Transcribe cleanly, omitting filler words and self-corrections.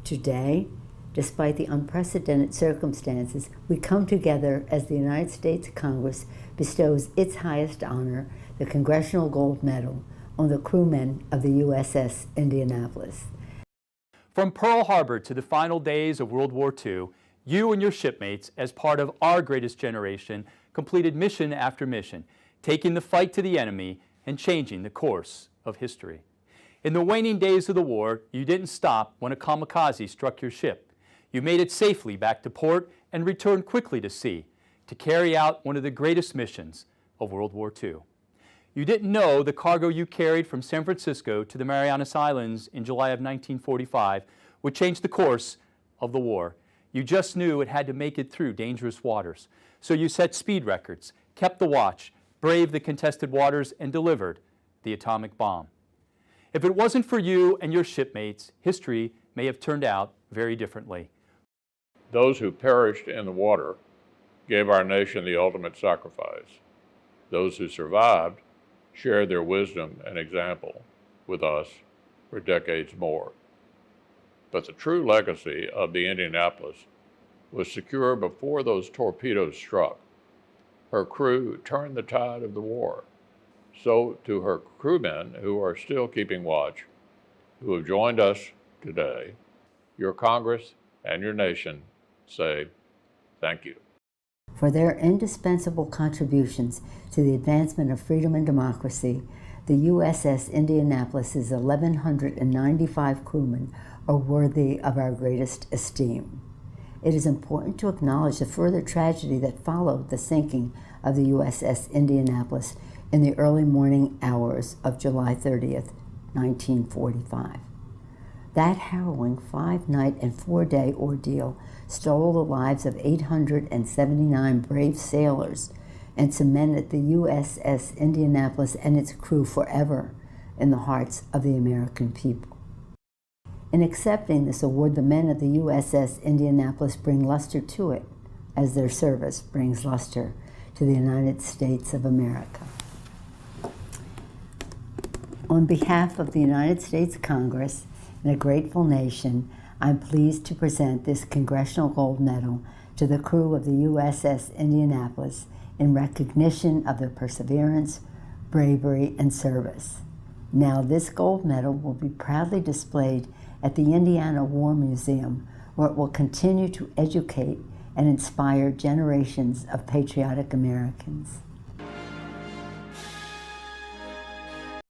Today, despite the unprecedented circumstances, we come together as the United States Congress bestows its highest honor, the Congressional Gold Medal, on the crewmen of the USS Indianapolis. From Pearl Harbor to the final days of World War II, you and your shipmates, as part of our greatest generation, completed mission after mission, taking the fight to the enemy and changing the course of history. In the waning days of the war, you didn't stop when a kamikaze struck your ship. You made it safely back to port and returned quickly to sea to carry out one of the greatest missions of World War II. You didn't know the cargo you carried from San Francisco to the Marianas Islands in July of 1945 would change the course of the war. You just knew it had to make it through dangerous waters. So you set speed records, kept the watch, braved the contested waters, and delivered the atomic bomb. If it wasn't for you and your shipmates, history may have turned out very differently. Those who perished in the water gave our nation the ultimate sacrifice. Those who survived shared their wisdom and example with us for decades more. But the true legacy of the Indianapolis was secure before those torpedoes struck. Her crew turned the tide of the war. So to her crewmen who are still keeping watch, who have joined us today, your Congress and your nation say thank you. For their indispensable contributions to the advancement of freedom and democracy, the USS Indianapolis's 1,195 crewmen are worthy of our greatest esteem. It is important to acknowledge the further tragedy that followed the sinking of the USS Indianapolis in the early morning hours of July 30th, 1945. That harrowing 5-night and 4-day ordeal stole the lives of 879 brave sailors and cemented the USS Indianapolis and its crew forever in the hearts of the American people. In accepting this award, the men of the USS Indianapolis bring luster to it, as their service brings luster to the United States of America. On behalf of the United States Congress and a grateful nation, I'm pleased to present this Congressional Gold Medal to the crew of the USS Indianapolis in recognition of their perseverance, bravery, and service. Now, this gold medal will be proudly displayed at the Indiana War Museum, where it will continue to educate and inspire generations of patriotic Americans.